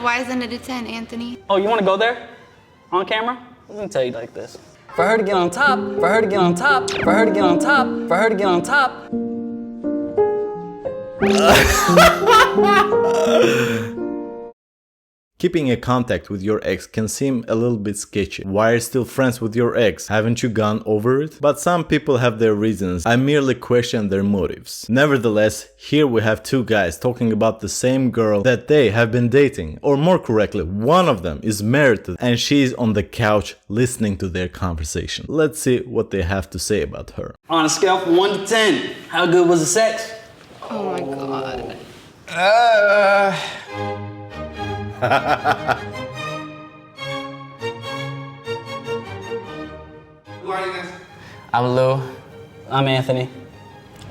Why isn't it a 10, Anthony? Oh, you want to go there? On camera? Let me tell you like this. For her to get on top, for her to get on top, for her to get on top, for her to get on top. Keeping a contact with your ex can seem a little bit sketchy. Why are you still friends with your ex? Haven't you gone over it? But some people have their reasons. I merely question their motives. Nevertheless, here we have two guys talking about the same girl that they have been dating. Or more correctly, one of them is married and she's on the couch listening to their conversation. Let's see what they have to say about her. On a scale from 1 to 10, how good was the sex? Oh my God. Who are you guys? I'm Lou. I'm Anthony.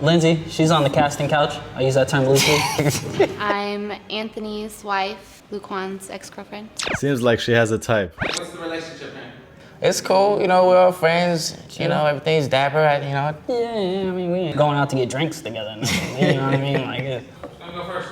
Lindsay, she's on the casting couch. I use that term loosely. I'm Anthony's wife, Luquan's ex-girlfriend. Seems like she has a type. What's the relationship name? It's cool, you know, we're all friends, you know, everything's dapper, you know. Yeah, I mean, we ain't going out to get drinks together. You know what I mean? Like, yeah. Who's gonna go first?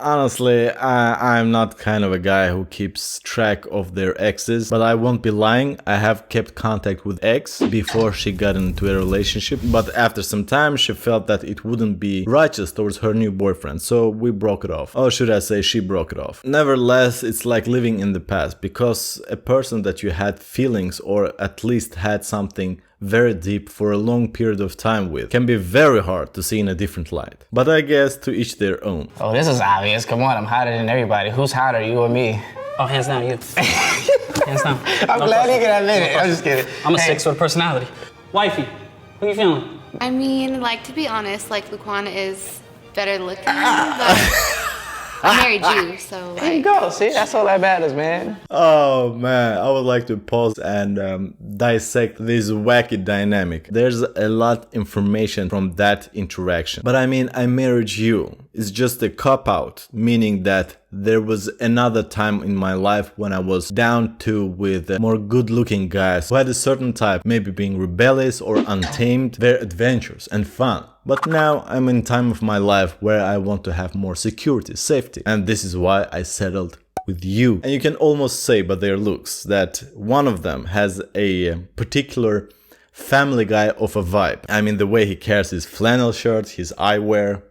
Honestly, I'm not kind of a guy who keeps track of their exes, but I won't be lying, I have kept contact with ex before she got into a relationship, but after some time she felt that it wouldn't be righteous towards her new boyfriend, so we broke it off. Or should I say she broke it off. Nevertheless, it's like living in the past, because a person that you had feelings or at least had something very deep for a long period of time with can be very hard to see in a different light. But I guess to each their own. Oh, this is obvious. Come on, I'm hotter than everybody. Who's hotter, you or me? Oh, hands down, you. Hands down. I'm glad you can admit it. I'm just kidding. I'm a 6 with a personality. Wifey, who you feeling? I mean, like, to be honest, like, Luquan is better looking, but I married you, so There you like... go. See, that's all that matters, man. Oh man, I would like to pause and dissect this wacky dynamic. There's a lot information from that interaction. But I mean, I married you. It's just a cop-out, meaning that there was another time in my life when I was down to with more good-looking guys who had a certain type, maybe being rebellious or untamed, very adventurous and fun. But now I'm in time of my life where I want to have more security, safety, and this is why I settled with you. And you can almost say by their looks that one of them has a particular Family Guy of a vibe. I mean, the way he carries his flannel shirt, his eyewear.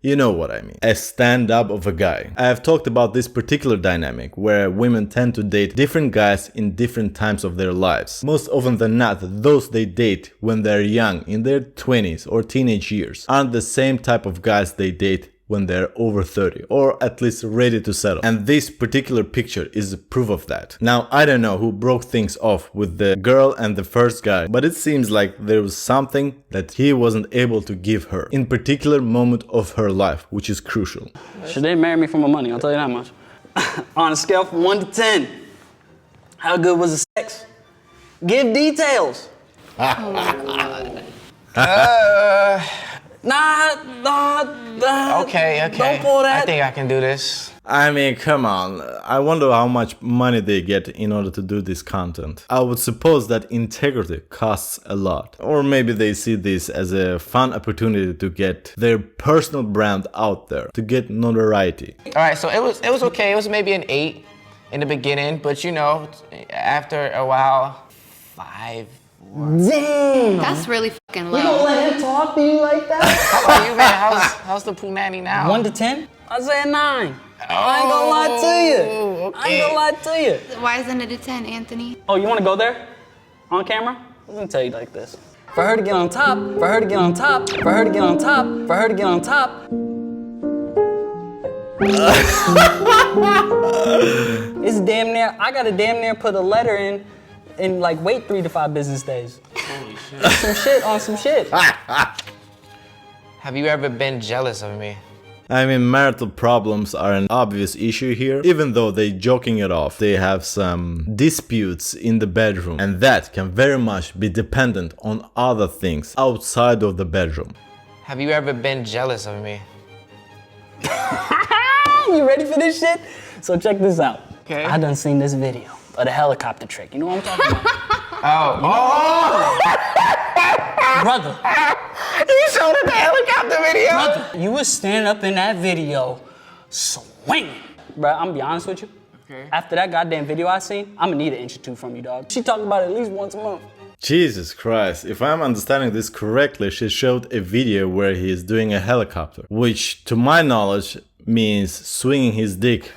You know what I mean. A stand-up of a guy. I have talked about this particular dynamic where women tend to date different guys in different times of their lives. Most often than not, those they date when they're young, in their 20s or teenage years, aren't the same type of guys they date when they're over 30 or at least ready to settle. And this particular picture is proof of that. Now, I don't know who broke things off with the girl and the first guy, but it seems like there was something that he wasn't able to give her in particular moment of her life, which is crucial. She didn't marry me for my money, I'll tell you that much. On a scale from 1 to 10, how good was the sex? Give details. Oh my God. Nah. Okay. Don't pull that. I think I can do this. I mean, come on. I wonder how much money they get in order to do this content. I would suppose that integrity costs a lot. Or maybe they see this as a fun opportunity to get their personal brand out there, to get notoriety. All right, so it was okay. It was maybe an 8 in the beginning, but you know, after a while, 5. Damn. That's really fucking You gonna low. let him talk to you like that? How about you, man? How's the Punani now? 1 to 10? I'd say a 9. I ain't gonna lie to you. I ain't gonna lie to you. Why isn't it a 10, Anthony? Oh, you wanna go there? On camera? Let me tell you like this. For her to get on top, for her to get on top, for her to get on top, for her to get on top. It's damn near, I gotta damn near put a letter in and like wait 3 to 5 business days. Holy shit. On some shit. Have you ever been jealous of me? I mean, marital problems are an obvious issue here, even though they joking it off. They have some disputes in the bedroom, and that can very much be dependent on other things outside of the bedroom. Have you ever been jealous of me? You ready for this shit? So check this out. Okay. I done seen this video of the helicopter trick. You know what I'm talking about? Brother. You showed her the helicopter video? Brother, you was standing up in that video swinging. Bro, I'm gonna be honest with you. Okay. After that goddamn video I seen, I'm gonna need an inch or two from you, dog. She talking about it at least once a month. Jesus Christ, if I'm understanding this correctly, she showed a video where he is doing a helicopter, which to my knowledge means swinging his dick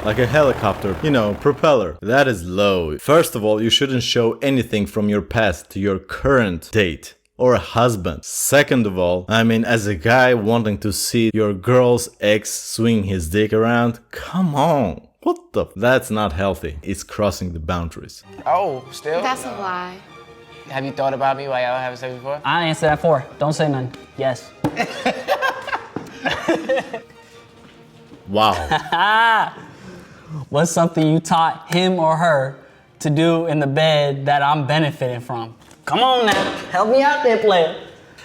like a helicopter, you know, propeller. That is low. First of all, you shouldn't show anything from your past to your current date or a husband. Second of all, I mean, as a guy wanting to see your girl's ex swing his dick around, come on. What the? That's not healthy. It's crossing the boundaries. Oh, still? That's a lie. Have you thought about me while y'all having sex before? I answer that for her. Don't say nothing. Yes. Wow. What's something you taught him or her to do in the bed that I'm benefiting from? Come on now, help me out there, player.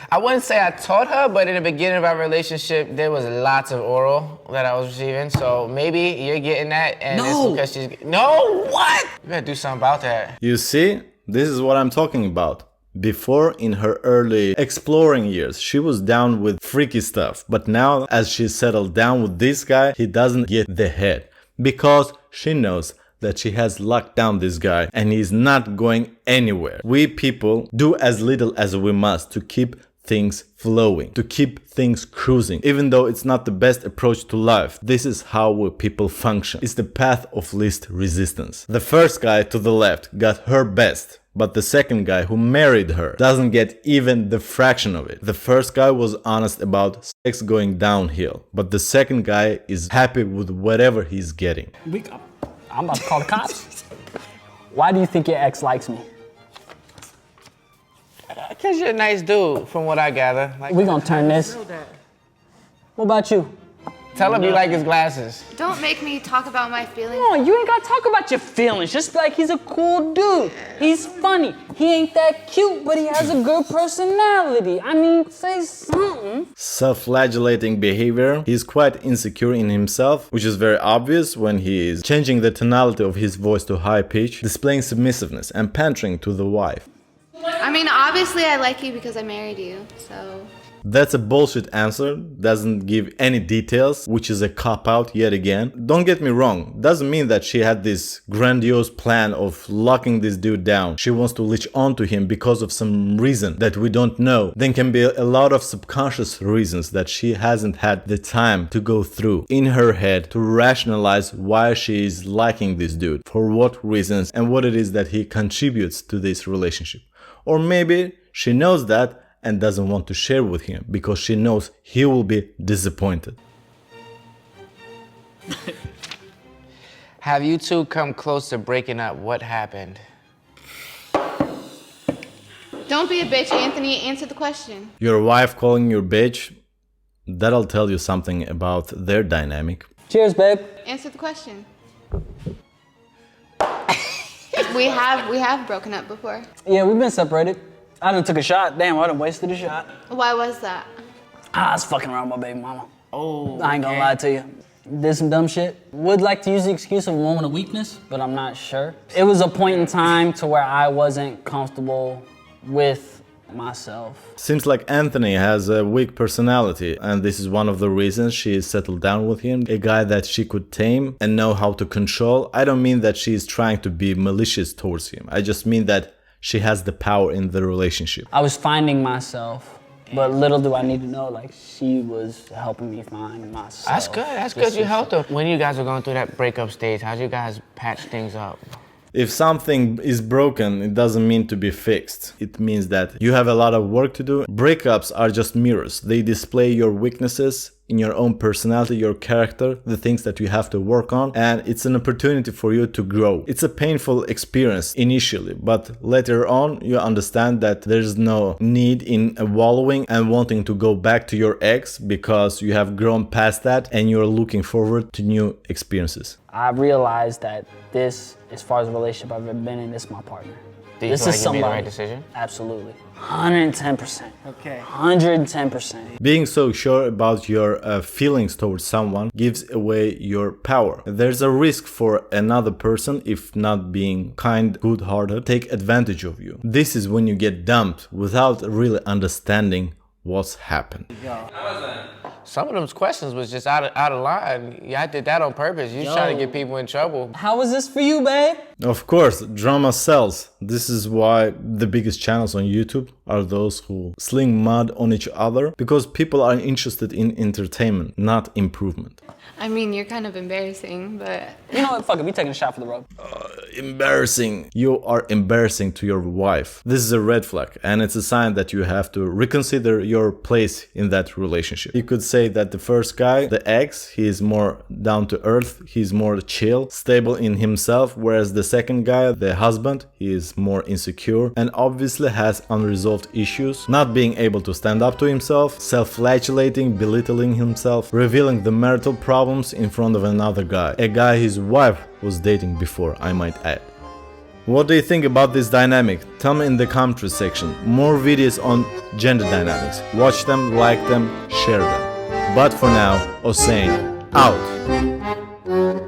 I wouldn't say I taught her, but in the beginning of our relationship, there was lots of oral that I was receiving. So maybe you're getting that, and No. it's because she's. No, what? You better do something about that. You see, this is what I'm talking about. Before, in her early exploring years, she was down with freaky stuff. But now, as she settled down with this guy, he doesn't get the head. Because she knows that she has locked down this guy and he's not going anywhere. We people do as little as we must to keep things flowing, to keep things cruising, even though it's not the best approach to life. This is how we people function. It's the path of least resistance. The first guy to the left got her best, but the second guy who married her doesn't get even the fraction of it. The first guy was honest about sex going downhill, but the second guy is happy with whatever he's getting. I'm about to call the cops. Why do you think your ex likes me? Because you're a nice dude, from what I gather. Like, We gonna turn this. What about you? tell him you like his glasses. Don't make me talk about my feelings. Come on, you ain't gotta talk about your feelings. Just be like, he's a cool dude. He's funny. He ain't that cute, but he has a good personality. I mean, say something. Self-flagellating behavior. He's quite insecure in himself, which is very obvious when he is changing the tonality of his voice to high pitch, displaying submissiveness and pandering to the wife. I mean, obviously I like you because I married you, so... That's a bullshit answer, doesn't give any details, which is a cop-out yet again. Don't get me wrong, doesn't mean that she had this grandiose plan of locking this dude down. She wants to latch onto him because of some reason that we don't know. There can be a lot of subconscious reasons that she hasn't had the time to go through in her head to rationalize why she is liking this dude, for what reasons, and what it is that he contributes to this relationship. Or maybe she knows that and doesn't want to share with him because she knows he will be disappointed. Have you two come close to breaking up? What happened? Don't be a bitch, Anthony. Answer the question. Your wife calling you bitch, that'll tell you something about their dynamic. Cheers, babe. Answer the question. We have broken up before. Yeah, we've been separated. I done took a shot. Damn, I done wasted a shot. Why was that? I was fucking around with my baby mama. Oh, I ain't gonna lie to you. Did some dumb shit. Would like to use the excuse of a moment of weakness, but I'm not sure. It was a point in time to where I wasn't comfortable with myself. Seems like Anthony has a weak personality, and this is one of the reasons she is settled down with him. A guy that she could tame and know how to control. I don't mean that she is trying to be malicious towards him. I just mean that she has the power in the relationship. I was finding myself, but little do I need to know, like, she was helping me find myself. That's good. That's good. You helped her. When you guys were going through that breakup stage, how'd you guys patch things up? If something is broken, it doesn't mean to be fixed. It means that you have a lot of work to do. Breakups are just mirrors. They display your weaknesses in your own personality, your character, the things that you have to work on, and it's an opportunity for you to grow. It's a painful experience initially, but later on you understand that there's no need in wallowing and wanting to go back to your ex because you have grown past that and you're looking forward to new experiences. I realized that this, as far as a relationship I've ever been in, this is my partner. Do you This feel is like you made the somebody. right decision? Absolutely. 110%. Okay. 110%. Being so sure about your feelings towards someone gives away your power. There's a risk for another person, if not being kind, good-hearted, take advantage of you. This is when you get dumped without really understanding what's happened. How was that? Some of those questions was just out of line. Yeah, I did that on purpose. You was trying to get people in trouble. How was this for you, babe? Of course, drama sells. This is why the biggest channels on YouTube are those who sling mud on each other, because people are interested in entertainment, not improvement. I mean, you're kind of embarrassing, but You know what? Fuck it. We taking a shot for the road. Embarrassing. You are embarrassing to your wife. This is a red flag, and it's a sign that you have to reconsider your place in that relationship. You could say that the first guy, the ex, he is more down to earth, he's more chill, stable in himself, whereas the second guy, the husband, he is more insecure and obviously has unresolved issues, not being able to stand up to himself, self-flagellating, belittling himself, revealing the marital problems in front of another guy, a guy his wife was dating before, I might add. What do you think about this dynamic? Tell me in the comments section. More videos on gender dynamics. Watch them, like them, share them. But for now, Hossein out.